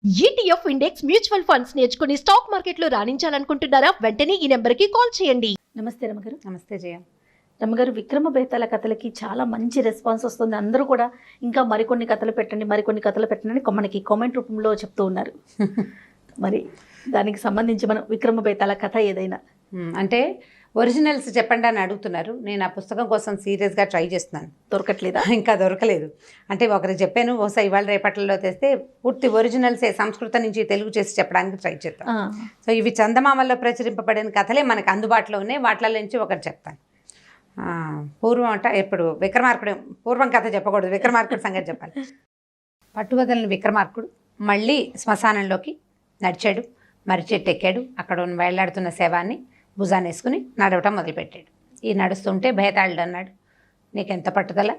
ETF index mutual funds నేర్చుకుని stock మార్కెట్లో రాణించాలనుకుంటున్నారా? వెంటనే ఈ నెంబర్కి కాల్ చేయండి. నమస్తే రమగారు. నమస్తే జయ. రమగారు, విక్రమ బేతాళ కథలకి చాలా మంచి రెస్పాన్స్ వస్తుంది. అందరూ కూడా ఇంకా మరికొన్ని కథలు పెట్టండి అని మనకి కామెంట్ రూపంలో చెప్తూ ఉన్నారు. మరి దానికి సంబంధించి మనం విక్రమ బేతాళ కథ ఏదైనా అంటే ఒరిజినల్స్ చెప్పండి అని అడుగుతున్నారు. నేను ఆ పుస్తకం కోసం సీరియస్గా ట్రై చేస్తున్నాను. దొరకట్లేదా? ఇంకా దొరకలేదు. అంటే ఒకరికి చెప్పాను, బహుశా ఇవాళ రేపట్లో తెస్తే పూర్తి ఒరిజినల్సే సంస్కృతం నుంచి తెలుగు చేసి చెప్పడానికి ట్రై చేస్తాను. సో ఇవి చందమామల్లో ప్రచురింపబడిన కథలే మనకు అందుబాటులో ఉన్నాయి. వాటిలో నుంచి ఒకటి చెప్తాను. పూర్వం అంటే ఇప్పుడు విక్రమార్కుడు, పూర్వం కథ చెప్పకూడదు, విక్రమార్కుడు సంగతి చెప్పాలి. పట్టువదలని విక్రమార్కుడు మళ్ళీ శ్మశానంలోకి నడిచాడు. మర్రి చెట్టు ఎక్కాడు. అక్కడ ఉన్న వేళ్లాడుతున్న శవాన్ని భుజాన్ని వేసుకుని నడవటం మొదలుపెట్టాడు. ఈ నడుస్తుంటే భేతాళుడు అన్నాడు, నీకెంత పట్టుదల,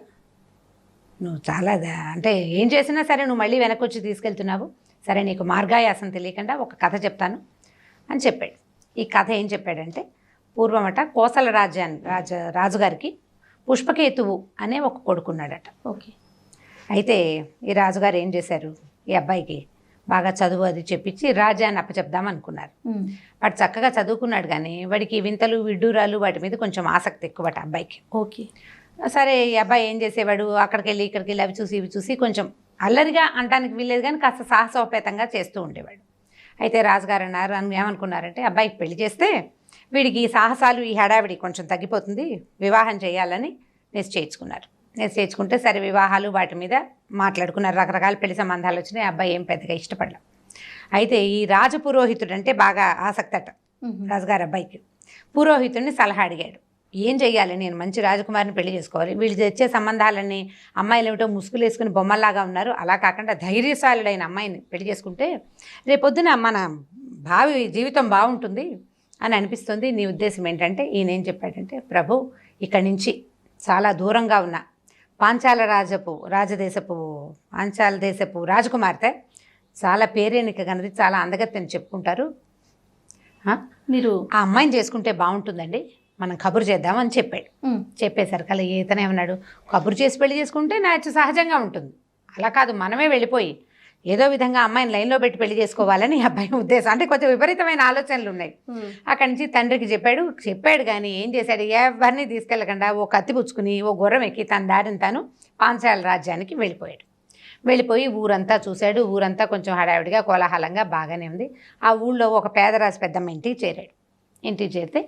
నువ్వు చాలా అంటే ఏం చేసినా సరే నువ్వు మళ్ళీ వెనక్కి వచ్చి తీసుకెళ్తున్నావు. సరే నీకు మార్గాయాసం తెలియకుండా ఒక కథ చెప్తాను అని చెప్పాడు. ఈ కథ ఏం చెప్పాడంటే, పూర్వమట కోసల రాజుగారికి పుష్పకేతువు అనే ఒక కొడుకున్నాడట. ఓకే. అయితే ఈ రాజుగారు ఏం చేశారు, ఈ అబ్బాయికి బాగా చదువు అది చెప్పించి రాజ్యాన్ని అప్పచెప్దాం అనుకున్నారు. వాడు చక్కగా చదువుకున్నాడు, కానీ వాడికి వింతలు విడ్డూరాలు వాటి మీద కొంచెం ఆసక్తి ఎక్కువట అబ్బాయికి. ఓకే. సరే ఈ అబ్బాయి ఏం చేసేవాడు, అక్కడికి వెళ్ళి ఇక్కడికి వెళ్ళి అవి చూసి ఇవి చూసి కొంచెం అల్లరిగా అనటానికి వీల్లేదు, కానీ కాస్త సాహసోపేతంగా చేస్తూ ఉండేవాడు. అయితే రాజుగారు అన్నారు, ఏమనుకున్నారంటే అబ్బాయికి పెళ్లి చేస్తే వీడికి ఈ సాహసాలు ఈ హడావిడి కొంచెం తగ్గిపోతుంది, వివాహం చేయాలని నిశ్చయించుకున్నారు. నిశ్చయించుకుంటే సరే వివాహాలు వాటి మీద మాట్లాడుకున్నారు. రకరకాల పెళ్లి సంబంధాలు వచ్చినాయి. అబ్బాయి ఏం పెద్దగా ఇష్టపడలేదు. అయితే ఈ రాజపురోహితుడు అంటే బాగా ఆసక్తి అట రాజుగారు అబ్బాయికి. పురోహితుడిని సలహా అడిగాడు, ఏం చెయ్యాలి, నేను మంచి రాజకుమారిని పెళ్లి చేసుకోవాలి, వీళ్ళు తెచ్చే సంబంధాలన్నీ అమ్మాయిలు ఏమిటో ముసుగులు వేసుకుని బొమ్మల్లాగా ఉన్నారు, అలా కాకుండా ధైర్యశాలుడైన అమ్మాయిని పెళ్లి చేసుకుంటే రేపొద్దున మన భావి జీవితం బాగుంటుంది అని అనిపిస్తుంది. నీ ఉద్దేశం ఏంటంటే, ఈయన ఏం చెప్పాడంటే, ప్రభు ఇక్కడి నుంచి చాలా దూరంగా ఉన్న పాంచాల దేశపు రాజకుమార్తె చాలా పేరేనిక కన్నది, చాలా అందగత్తెని చెప్పుకుంటారు, మీరు ఆ అమ్మాయిని చేసుకుంటే బాగుంటుందండి, మనం కబురు చేద్దామని చెప్పాడు. చెప్పేసరికి అలా ఈతనే ఉన్నాడు, కబురు చేసి పెళ్లి చేసుకుంటే నాకు సహజంగా ఉంటుంది, అలా కాదు మనమే వెళ్ళిపోయి ఏదో విధంగా అమ్మాయిని లైన్లో పెట్టి పెళ్లి చేసుకోవాలని అబ్బాయి ఉద్దేశం. అంటే కొంచెం విపరీతమైన ఆలోచనలు ఉన్నాయి. అక్కడి నుంచి తండ్రికి చెప్పాడు కానీ ఏం చేశాడు, ఎవరిని తీసుకెళ్ళకుండా ఓ కత్తి పుచ్చుకుని ఓ గుర్రం ఎక్కి తన దారిని తాను పాంచాల రాజ్యానికి వెళ్ళిపోయాడు. వెళ్ళిపోయి ఊరంతా చూశాడు. ఊరంతా కొంచెం హడావిడిగా కోలాహలంగా బాగానే ఉంది. ఆ ఊళ్ళో ఒక పేదరాజు పెద్దమ్మ ఇంటికి చేరాడు. ఇంటికి చేరితే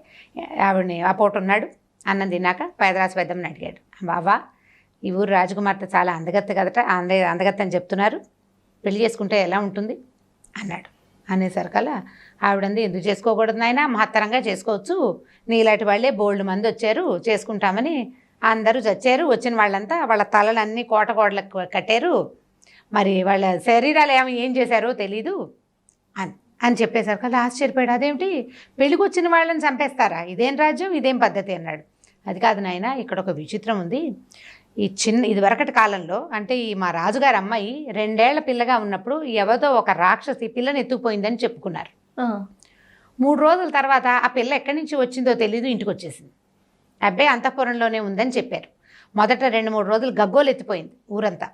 ఆవిడని ఆ పూట ఉన్నాడు. అన్నం తిన్నాక పేదరాజు పెద్దమ్మని అడిగాడు, బాబా ఈ ఊరు రాజకుమార్తె చాలా అందగత్తె కదట, అందగత్తె అని చెప్తున్నారు, పెళ్లి చేసుకుంటే ఎలా ఉంటుంది అన్నాడు. అనేసరికల్లా ఆవిడంది, ఎందుకు చేసుకోకూడదు నాయనా, మహత్తరంగా చేసుకోవచ్చు, నీలాంటి వాళ్ళే బోల్డ్ మంది వచ్చారు చేసుకుంటామని, అందరూ చచ్చారు, వచ్చిన వాళ్ళంతా వాళ్ళ తలలన్నీ కోటలకు కట్టారు, మరి వాళ్ళ శరీరాలు ఏం చేశారో తెలీదు అని చెప్పేసరికల్లా ఆశ్చర్యపోయాడు. అదేమిటి, పెళ్ళికి వచ్చిన వాళ్ళని చంపేస్తారా, ఇదేం రాజ్యం, ఇదేం పద్ధతి అన్నాడు. అది కాదు నాయన, ఇక్కడ ఒక విచిత్రం ఉంది. ఇది వరకటి కాలంలో అంటే ఈ మా రాజుగారి అమ్మాయి 2 ఏళ్ల పిల్లగా ఉన్నప్పుడు ఎవరితో ఒక రాక్షసి పిల్లని ఎత్తుకుపోయిందని చెప్పుకున్నారు. 3 రోజుల తర్వాత ఆ పిల్ల ఎక్కడి నుంచి వచ్చిందో తెలీదు, ఇంటికి వచ్చేసింది. అబ్బాయి అంతఃపురంలోనే ఉందని చెప్పారు. మొదట 2-3 రోజులు గగ్గోలు ఎత్తిపోయింది ఊరంతా,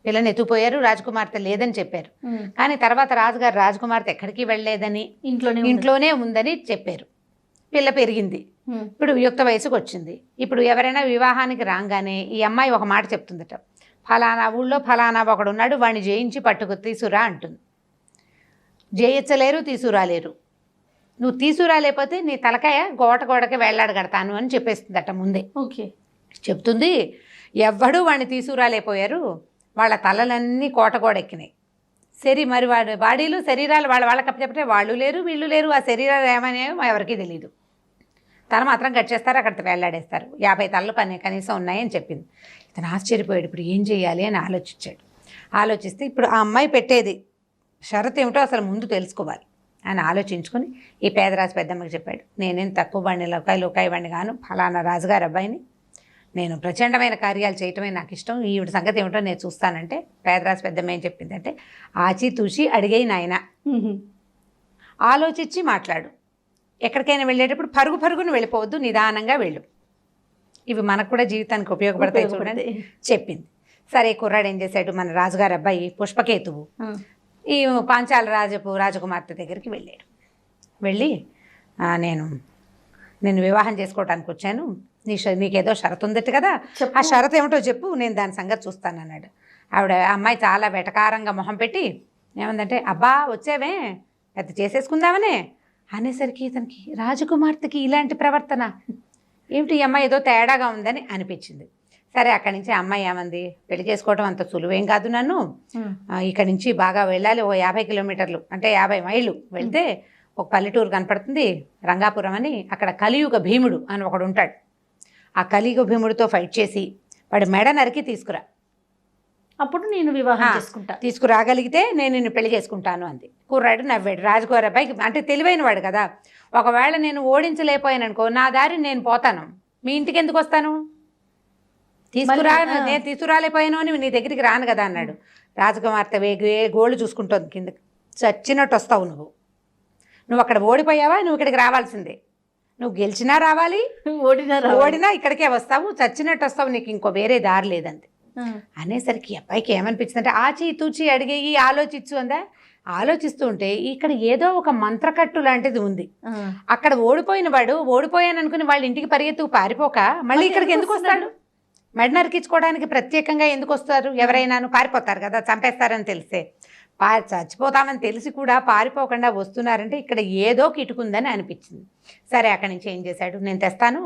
పిల్లని ఎత్తుకుపోయారు, రాజకుమార్తె లేదని చెప్పారు. కానీ తర్వాత రాజుగారు రాజకుమార్తె ఎక్కడికి వెళ్ళలేదని, ఇంట్లోనే ఉందని చెప్పారు. పిల్ల పెరిగింది, ఇప్పుడు యుక్త వయసుకు వచ్చింది. ఇప్పుడు ఎవరైనా వివాహానికి రాగానే ఈ అమ్మాయి ఒక మాట చెప్తుందట, ఫలానా ఊళ్ళో ఫలానా ఒకడు ఉన్నాడు, వాడిని జయించి పట్టుకు తీసురా అంటుంది. జయించలేరు, తీసుకురాలేరు, నువ్వు తీసుకురాలేకపోతే నీ తలకాయ గోడకి వేళ్లాడగడతాను అని చెప్పేస్తుందట ముందే. ఓకే. చెప్తుంది, ఎవ్వడూ వాడిని తీసుకురాలేకపోయారు, వాళ్ళ తలలన్నీ కోటగోడెక్కినాయి. మరి వాడి బాడీలు శరీరాలు వాళ్ళకి అప్పచెప్పితే వాళ్ళు లేరు వీళ్ళు లేరు, ఆ శరీరాలు ఏమనేమో ఎవరికీ తెలియదు, తల మాత్రం కట్ చేస్తారు, అక్కడ వేలాడేస్తారు, 50 తలలు కనీసం ఉన్నాయని చెప్పింది. ఇతను ఆశ్చర్యపోయాడు, ఇప్పుడు ఏం చేయాలి అని ఆలోచించాడు. ఆలోచిస్తే ఇప్పుడు ఆ అమ్మాయి పెట్టేది షరతు ఏమిటో అసలు ముందు తెలుసుకోవాలి అని ఆలోచించుకొని ఈ పేదరాజు పెద్దమ్మకి చెప్పాడు, నేనేం తక్కువ బండి లోకాయి బండి గాను, ఫలానా రాజుగారి అబ్బాయిని, నేను ప్రచండమైన కార్యాలు చేయటమే నాకు ఇష్టం, ఈవిడ సంగతి ఏమిటో నేను చూస్తానంటే పేదరాజు పెద్దమ్మ ఏం చెప్పిందంటే, ఆచితూచి అడిగేయి నాయన, ఆలోచించి మాట్లాడు, ఎక్కడికైనా వెళ్ళేటప్పుడు పరుగును వెళ్ళిపోవద్దు, నిదానంగా వెళ్ళు, ఇవి మనకు కూడా జీవితానికి ఉపయోగపడతాయి చూడండి చెప్పింది. సరే కుర్రాడు ఏం చేశాడు, మన రాజుగారి అబ్బాయి పుష్పకేతువు ఈ పాంచాల రాజకుమార్తె దగ్గరికి వెళ్ళాడు. వెళ్ళి నేను వివాహం చేసుకోవడానికి వచ్చాను, నీకేదో షరతు ఉందట కదా, ఆ షరతు ఏమిటో చెప్పు, నేను దాని సంగతి చూస్తానన్నాడు. అమ్మాయి చాలా వెటకారంగా మొహం పెట్టి ఏమందంటే, అబ్బా వచ్చావే పెద్ద చేసేసుకుందామనే అనేసరికి ఇతనికి రాజకుమార్తెకి ఇలాంటి ప్రవర్తన ఏమిటి, ఈ అమ్మాయి ఏదో తేడాగా ఉందని అనిపించింది. సరే అక్కడి నుంచి అమ్మాయి ఏమంది, పెళ్లి చేసుకోవడం అంత సులువేం కాదు, నన్ను ఇక్కడి నుంచి బాగా వెళ్ళాలి, ఓ 50 కిలోమీటర్లు అంటే 50 మైళ్ళు వెళ్తే ఒక పల్లెటూరు కనపడుతుంది రంగాపురం అని, అక్కడ కలియుగ భీముడు అని ఒకడు ఉంటాడు. ఆ కలియుగ భీముడితో ఫైట్ చేసి వాడి మెడ నరికి తీసుకురా, అప్పుడు నేను వివాహం చేసుకుంటా, తీసుకురాగలిగితే నేను నిన్ను పెళ్లి చేసుకుంటాను అంది. కుర్రాడు నవ్వాడు. రాజుగారి అబ్బాయికి అంటే తెలివైన వాడు కదా, ఒకవేళ నేను ఓడించలేకపోయాను అనుకో, నా దారి నేను పోతాను, మీ ఇంటికి ఎందుకు వస్తాను, నేను తీసుకురాలేకపోయాను అని నీ దగ్గరికి రాను కదా అన్నాడు. రాజకుమార్తె గోళ్ళు చూసుకుంటోంది కిందకి, చచ్చినట్టు వస్తావు నువ్వు అక్కడ ఓడిపోయావా, నువ్వు ఇక్కడికి రావాల్సిందే, నువ్వు గెలిచినా రావాలి, ఓడినా ఇక్కడికే వస్తావు, చచ్చినట్టు వస్తావు, నీకు ఇంకో వేరే దారి లేదంతే అనేసరికి అబ్బాయికి ఏమనిపించిందంటే, ఆచి తూచి అడిగేయి ఆలోచించు అందా. ఆలోచిస్తూ ఉంటే ఇక్కడ ఏదో ఒక మంత్రకట్టు లాంటిది ఉంది. అక్కడ ఓడిపోయిన వాడు ఓడిపోయాను అనుకుని వాళ్ళ ఇంటికి పరిగెత్తు పారిపోక మళ్ళీ ఇక్కడికి ఎందుకు వస్తాడు, మెడ నరికించుకోవడానికి ప్రత్యేకంగా ఎందుకు వస్తారు, ఎవరైనాను పారిపోతారు కదా, చంపేస్తారని తెలిసే, చచ్చిపోతామని తెలిసి కూడా పారిపోకుండా వస్తున్నారంటే ఇక్కడ ఏదో కిటుకుందని అనిపించింది. సరే అక్కడి నుంచి ఏం చేశాడు, నేను తెస్తాను,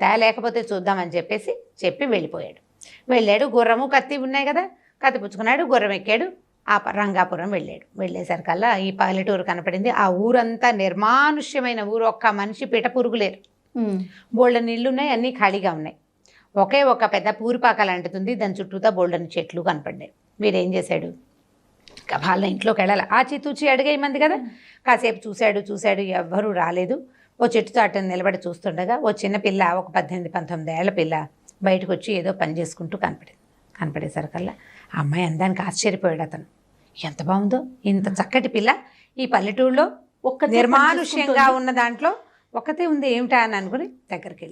తేలేకపోతే చూద్దామని చెప్పి వెళ్ళాడు. గుర్రము కత్తి ఉన్నాయి కదా, కత్తి పుచ్చుకున్నాడు, గుర్రం ఎక్కాడు, ఆ రంగాపురం వెళ్ళాడు. వెళ్ళేసరికల్లా ఈ పల్లెటూరు కనపడింది. ఆ ఊరంతా నిర్మానుష్యమైన ఊరు, ఒక్క మనిషి పిట పురుగు లేరు, బోల్డని నీళ్లు ఉన్నాయి, అన్నీ ఖాళీగా ఉన్నాయి. ఒకే ఒక పెద్ద పూరిపాక లాంటిది, దాని చుట్టూతా బోల్డని చెట్లు కనపడ్డాయి. వీడేం చేశాడు, వాళ్ళ ఇంట్లోకి వెళ్ళాలి, ఆచితూచి అడిగేయమంది కదా, కాసేపు చూశాడు, ఎవ్వరూ రాలేదు. ఓ చెట్టు చాటుని నిలబడి చూస్తుండగా ఓ చిన్న పిల్ల, ఒక 18-19 ఏళ్ల పిల్ల బయటకు వచ్చి ఏదో పని చేసుకుంటూ కనపడేసరికల్లా ఆ అమ్మాయి అందానికి ఆశ్చర్యపోయాడు అతను. ఎంత బాగుందో ఇంత చక్కటి పిల్ల ఈ పల్లెటూరులో, నిర్మానుష్యంగా ఉన్న దాంట్లో ఒక్కతే ఉంది ఏమిటా అని అనుకుని దగ్గరికి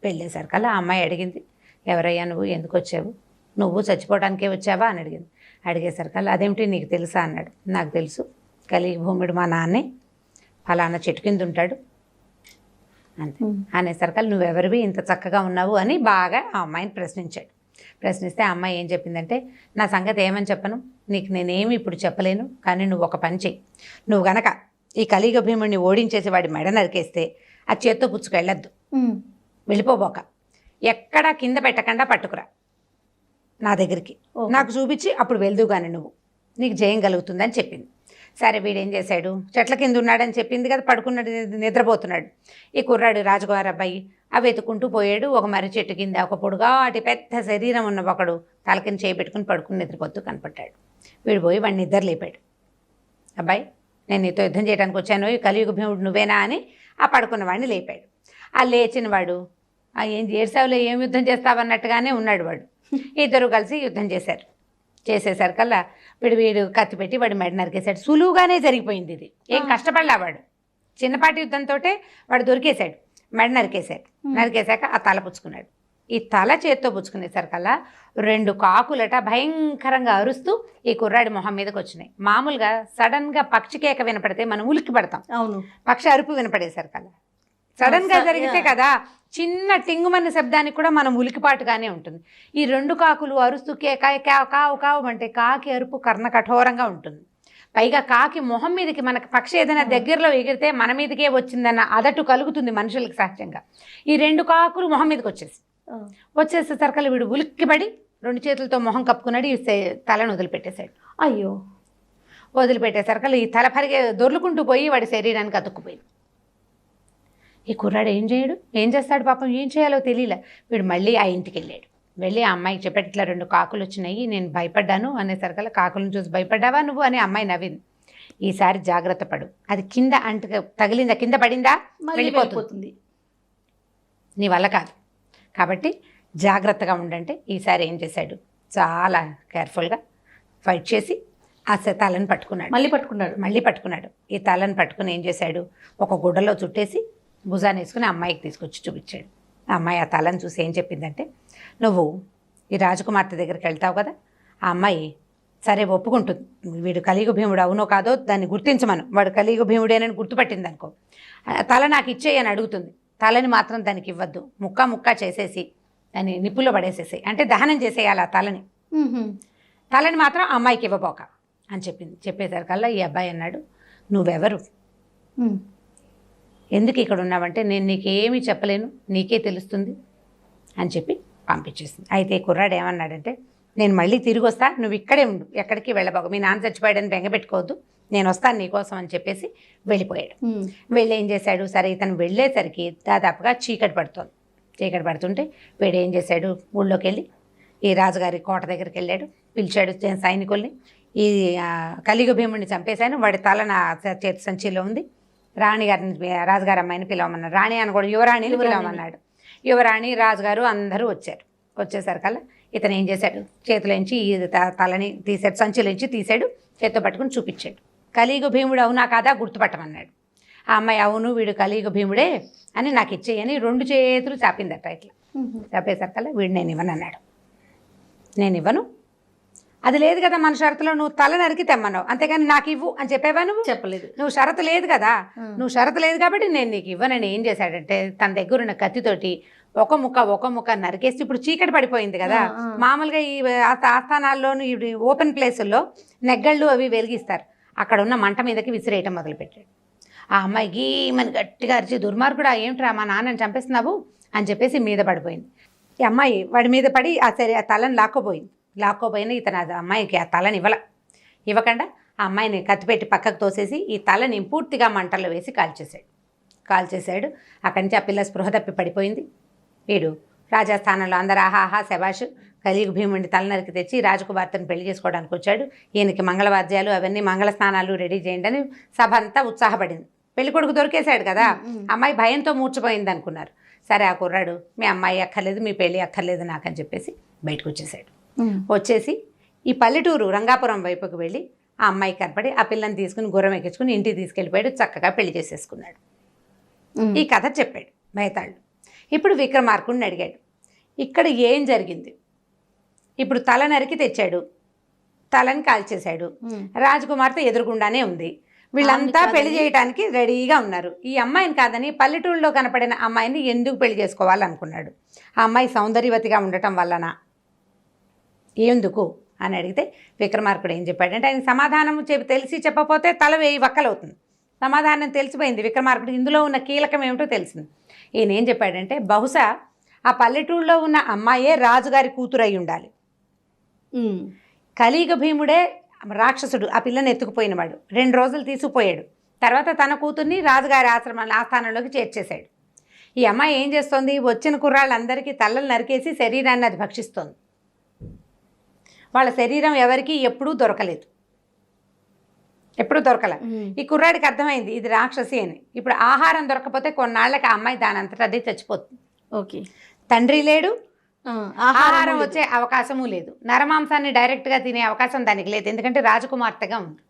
వెళ్ళేసరికల్లా ఆ అమ్మాయి అడిగింది, ఎవరయ్యా నువ్వు, ఎందుకు వచ్చావు, నువ్వు చచ్చిపోవడానికే వచ్చావా అని అడిగేసరికల్లా అదేమిటి నీకు తెలుసా అన్నాడు. నాకు తెలుసు, కలియుగ భూముడు మా నాన్నే, ఫలానా చెట్టు కింద ఉంటాడు అంతే అనేసరికల్లా నువ్వెవరివి ఇంత చక్కగా ఉన్నావు అని బాగా ఆ అమ్మాయిని ప్రశ్నిస్తే ఆ అమ్మాయి ఏం చెప్పిందంటే, నా సంగతి ఏమని చెప్పను, నీకు నేనేమి ఇప్పుడు చెప్పలేను, కానీ నువ్వు ఒక పని చెయ్యి, నువ్వు గనక ఈ కలియుగ భీముడిని ఓడించేసి వాడి మెడ నరికేస్తే ఆ చేత్తో పుచ్చుకెళ్ళొద్దు, వెళ్ళిపోబోక, ఎక్కడా కింద పెట్టకుండా పట్టుకురా నా దగ్గరికి, నాకు చూపించి అప్పుడు వెళ్దు కానీ నీకు జయం కలుగుతుందని చెప్పింది. సరే వీడేం చేశాడు, చెట్ల కింద ఉన్నాడని చెప్పింది కదా, పడుకున్నాడు, నిద్రపోతున్నాడు. ఈ కుర్రాడు రాజుగారి అబ్బాయి అవి వెతుకుంటూ పోయాడు. ఒక మర్రి చెట్టు కింద ఒక పొడుగాటి పెద్ద శరీరం ఉన్న ఒకడు తల కింద చేపెట్టుకుని పడుకుని నిద్రపోతూ కనపడ్డాడు. వీడు పోయి వాడిని నిద్ర లేపాడు. అబ్బాయి నేను నీతో యుద్ధం చేయడానికి వచ్చాను, ఈ కలియుగ భీముడు నువ్వేనా అని ఆ పడుకున్న వాడిని లేపాడు. ఆ లేచిన వాడు ఏం ఏడ్సావులో, ఏం యుద్ధం చేస్తావన్నట్టుగానే ఉన్నాడు వాడు. ఇద్దరు కలిసి యుద్ధం చేసేసరికల్లా వీడు కత్తి పెట్టి వాడి మెడ నరికేశాడు. సులువుగానే జరిగిపోయింది ఇది, ఏం కష్టపడలా వాడు. చిన్నపాటి యుద్ధంతో వాడు దొరికేశాడు, మెడ నరికేశాక ఆ తల పుచ్చుకున్నాడు. ఈ తల చేత్తో పుచ్చుకునేసరికల్లా 2 కాకులట భయంకరంగా అరుస్తూ ఈ కుర్రాడి మొహం మీదకి వచ్చినాయి. మామూలుగా సడన్గా పక్షి కేక వినపడితే మనం ఉలిక్కి పడతాం, అవును, పక్షి అరుపు వినపడేసరికల్లా సడన్గా జరిగితే కదా చిన్న టింగుమన్న శబ్దానికి కూడా మనం ఉలికిపాటుగానే ఉంటుంది. ఈ 2 కాకులు అరుస్తూ కావు కావు అంటే కాకి అరుపు కర్ణ కఠోరంగా ఉంటుంది. పైగా కాకి మొహం మీదకి మనకి పక్షి ఏదైనా దగ్గరలో ఎగిరితే మన మీదకే వచ్చిందన్న అదటు కలుగుతుంది మనుషులకు సహజంగా. ఈ 2 కాకులు మొహం మీదకి వచ్చేసేసరికల్లా వీడు ఉలిక్కిపడి 2 చేతులతో మొహం కప్పుకున్నాడు. ఈ తలను వదిలిపెట్టేశాడు. అయ్యో, వదిలిపెట్టేసరికల్లా ఈ తల పరిగే దొర్లుకుంటూ పోయి వాడి శరీరానికి అతుక్కుపోయింది. ఈ కుర్రాడు ఏం చేస్తాడు పాపం, ఏం చేయాలో తెలియలే. వీడు మళ్ళీ ఆ ఇంటికి వెళ్ళి ఆ అమ్మాయికి చెప్పాడు, ఇట్లా 2 కాకులు వచ్చినాయి, నేను భయపడ్డాను అనేసరికల్లా, కాకులను చూసి భయపడ్డావా నువ్వు అని అమ్మాయి నవ్వింది. ఈసారి జాగ్రత్త పడు, అది కింద తగిలిందా, కింద పడిందా వెళ్ళిపోతుంది, నీ వల్ల కాదు, కాబట్టి జాగ్రత్తగా ఉండంటే ఈసారి ఏం చేశాడు, చాలా కేర్ఫుల్గా ఫైట్ చేసి ఆ తలను మళ్ళీ పట్టుకున్నాడు. ఈ తలను పట్టుకుని ఏం చేశాడు, ఒక గుడ్డలో చుట్టేసి భుజాన్ని వేసుకుని అమ్మాయికి తీసుకొచ్చి చూపించాడు. ఆ అమ్మాయి ఆ తలను చూసి ఏం చెప్పిందంటే, నువ్వు ఈ రాజకుమార్తె దగ్గరికి వెళ్తావు కదా, ఆ అమ్మాయి సరే ఒప్పుకుంటుంది, వీడు కలియుగ భీముడు అవునో కాదో దాన్ని గుర్తించమను, వాడు కలియుగ భీముడేనని గుర్తుపట్టింది అనుకో, తల నాకు ఇచ్చేయి అని అడుగుతుంది. తలని మాత్రం దానికి ఇవ్వద్దు, ముక్క ముక్క చేసేసి దాన్ని నిప్పులో పడేసేసాయి, అంటే దహనం చేసేయాలి ఆ తలని, తలని మాత్రం అమ్మాయికి ఇవ్వబోక అని చెప్పింది. చెప్పేసరికల్లా ఈ అబ్బాయి అన్నాడు, నువ్వెవరు, ఎందుకు ఇక్కడ ఉన్నావంటే నేను నీకేమీ చెప్పలేను, నీకే తెలుస్తుంది అని చెప్పి పంపించేసింది. అయితే కుర్రాడు ఏమన్నాడంటే, నేను మళ్ళీ తిరిగి వస్తా, నువ్వు ఇక్కడే ఉండు, ఎక్కడికి వెళ్ళబోక, మీ నాన్న చచ్చిపోయాడని బెంగపెట్టుకోవద్దు, నేను వస్తాను నీకోసం అని చెప్పేసి వెళ్ళిపోయాడు. వెళ్ళి ఏం చేశాడు, సరే ఇతను వెళ్ళేసరికి దాదాపుగా చీకటి పడుతోంది. చీకటి పడుతుంటే వీడు ఏం చేశాడు, ఊళ్ళోకి వెళ్ళి ఈ రాజుగారి కోట దగ్గరికి వెళ్ళాడు, పిలిచాడు సైనికుల్ని, ఈ కలియుగ భీముడిని చంపేశాను, వాడి తల నా చేతి సంచిలో ఉంది, రాణిగారిని రాజుగారి అమ్మాయిని పిలవమన్నాడు, రాణి అని కూడా యువరాణిని పిలవమన్నాడు. యువరాణి రాజుగారు అందరూ వచ్చారు. వచ్చేసరికల్లా ఇతను ఏం చేశాడు, చేతిలోంచి ఈ తలని తీసాడు, సంచిలోంచి తీసాడు, చేత్తో పట్టుకుని చూపించాడు. కలియుగ భీముడు అవునా కాదా గుర్తుపట్టమన్నాడు. ఆ అమ్మాయి అవును వీడు కలియుగ భీముడే అని నాకు ఇచ్చేయని 2 చేతులు చాపిందట. ఇట్లా చాపేసరికల్లా వీడు నేను ఇవ్వను అన్నాడు. నేను ఇవ్వను, అది లేదు కదా మన షరతులో, నువ్వు తల నరికి తెమ్మన్నావు, అంతేగాని నాకు ఇవ్వు అని చెప్పేవా, నువ్వు చెప్పలేదు, నువ్వు షరతు లేదు కదా, నువ్వు షరతు లేదు కాబట్టి నేను నీకు ఇవ్వనని ఏం చేశాడంటే తన దగ్గర ఉన్న కత్తితోటి ఒక ముక్క నరికేసి, ఇప్పుడు చీకటి పడిపోయింది కదా, మామూలుగా ఈ ఆస్థానాల్లోనూ ఈ ఓపెన్ ప్లేసుల్లో నెగ్గళ్ళు అవి వెలిగిస్తారు, అక్కడ ఉన్న మంట మీదకి విసిరేయటం మొదలుపెట్టాడు. ఆ అమ్మాయికి మన గట్టిగా అరిచి, దుర్మార్గుడా ఏమిట్రా మా నాన్నని చంపేస్తున్నావు అని చెప్పేసి మీద పడిపోయింది. ఈ అమ్మాయి వాడి మీద పడి ఆ తలని లాక్కోపోయిన ఇతను ఆ అమ్మాయికి ఆ తలని ఇవ్వకుండా ఆ అమ్మాయిని కత్తిపెట్టి పక్కకు తోసేసి ఈ తలని పూర్తిగా మంటల్లో వేసి కాల్చేశాడు. అక్కడి నుంచి ఆ పిల్ల స్పృహ తప్పి పడిపోయింది. వీడు రాజస్థానంలో అందరూ ఆహాహా శబాష్ కలియుగ భీముడిని తలనరికి తెచ్చి రాజకుమార్తెను పెళ్లి చేసుకోవడానికి వచ్చాడు, ఈయనకి మంగళవాద్యాలు అవన్నీ మంగళ స్నానాలు రెడీ చేయండి అని సభ అంతా ఉత్సాహపడింది. పెళ్లి కొడుకు దొరికేశాడు కదా, అమ్మాయి భయంతో మూర్చిపోయింది అనుకున్నారు. సరే ఆ కుర్రాడు మీ అమ్మాయి అక్కర్లేదు, మీ పెళ్ళి అక్కర్లేదు నాకని చెప్పేసి బయటకు వచ్చేసాడు. వచ్చేసి ఈ పల్లెటూరు రంగాపురం వైపుకి వెళ్ళి ఆ అమ్మాయి కనపడి ఆ పిల్లని తీసుకుని గుర్రం ఎక్కించుకుని ఇంటికి తీసుకెళ్ళిపోయాడు, చక్కగా పెళ్లి చేసేసుకున్నాడు. ఈ కథ చెప్పాడు బేతాళుడు. ఇప్పుడు విక్రమార్కుడిని అడిగాడు, ఇక్కడ ఏం జరిగింది, ఇప్పుడు తల నరికి తెచ్చాడు, తలని కాల్చేశాడు, రాజకుమార్తె ఎదురుగుండానే ఉంది, వీళ్ళంతా పెళ్లి చేయడానికి రెడీగా ఉన్నారు, ఈ అమ్మాయిని కాదని పల్లెటూరులో కనపడిన అమ్మాయిని ఎందుకు పెళ్లి చేసుకోవాలనుకున్నాడు, ఆ అమ్మాయి సౌందర్యవతిగా ఉండటం వల్లనా, ఎందుకు అని అడిగితే విక్రమార్కుడు ఏం చెప్పాడంటే, ఆయన సమాధానం తెలిసి చెప్పకపోతే తల 1000 వక్కలవుతుంది. సమాధానం తెలిసిపోయింది విక్రమార్కుడు, ఇందులో ఉన్న కీలకం ఏమిటో తెలిసింది. ఈయన ఏం చెప్పాడంటే, బహుశా ఆ పల్లెటూరులో ఉన్న అమ్మాయే రాజుగారి కూతురు అయి ఉండాలి, కలియుగ భీముడే రాక్షసుడు ఆ పిల్లని ఎత్తుకుపోయినవాడు, 2 రోజులు తీసుకుపోయాడు, తర్వాత తన కూతుర్ని రాజుగారి ఆస్థానంలోకి చేర్చేశాడు. ఈ అమ్మాయి ఏం చేస్తోంది, వచ్చిన కుర్రాళ్ళందరికీ తలలు నరికేసి శరీరాన్ని అది భక్షిస్తోంది. వాళ్ళ శరీరం ఎవరికి ఎప్పుడూ దొరకలేదు, ఎప్పుడూ దొరకల. ఈ కుర్రాడికి అర్థమైంది ఇది రాక్షసి అని. ఇప్పుడు ఆహారం దొరకపోతే కొన్నాళ్ళకి ఆ అమ్మాయి దానంతటా అదే చచ్చిపోతుంది. ఓకే, తండ్రి లేడు, ఆహారం వచ్చే అవకాశము లేదు, నరమాంసాన్ని డైరెక్ట్గా తినే అవకాశం దానికి లేదు, ఎందుకంటే రాజకుమార్తెగా ఉంది.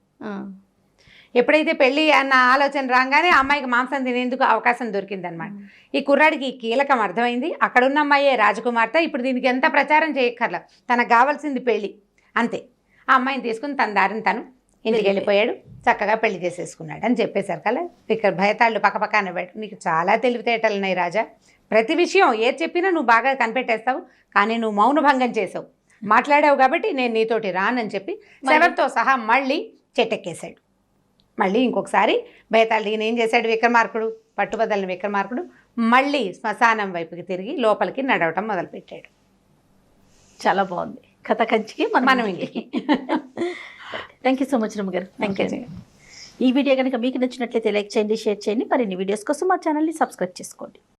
ఎప్పుడైతే పెళ్ళి అన్న ఆలోచన రాగానే అమ్మాయికి మాంసం తినేందుకు అవకాశం దొరికిందనమాట. ఈ కుర్రాడికి ఈ కీలకం అర్థమైంది, అక్కడున్న అమ్మాయే రాజకుమార్తె, ఇప్పుడు దీనికి ఎంత ప్రచారం చేయక్కర్లా, తనకు కావాల్సింది పెళ్ళి అంతే. ఆ అమ్మాయిని తీసుకుని తన దారిని తను ఇంటికి వెళ్ళిపోయాడు, చక్కగా పెళ్లి చేసేసుకున్నాడు అని చెప్పేసరికల్లా ఇక్కడ భయతాళ్ళు పక్కపక్క నవ్వాడు. నీకు చాలా తెలివితేటలు ఉన్నాయి రాజా, ప్రతి విషయం ఏది చెప్పినా నువ్వు బాగా కనిపెట్టేస్తావు, కానీ నువ్వు మౌనభంగం చేసావు, మాట్లాడావు కాబట్టి నేను నీతోటి రానని చెప్పి శవంతో సహా మళ్ళీ చెట్టెక్కేశాడు. మళ్ళీ ఇంకొకసారి భయతాళుడు ఈయన ఏం చేశాడు, విక్రమార్కుడు పట్టుబదలని విక్రమార్కుడు మళ్ళీ శ్మశానం వైపుకి తిరిగి లోపలికి నడవటం మొదలుపెట్టాడు. చాలా బాగుంది కథ, కంచికి మనం ఇంటికి. థ్యాంక్ యూ సో మచ్ రమ్మ గారు. Thank you. ఈ వీడియో కనుక మీకు నచ్చినట్లయితే లైక్ చేయండి, షేర్ చేయండి. మరిన్ని వీడియోస్ కోసం మా ఛానల్ని సబ్స్క్రైబ్ చేసుకోండి.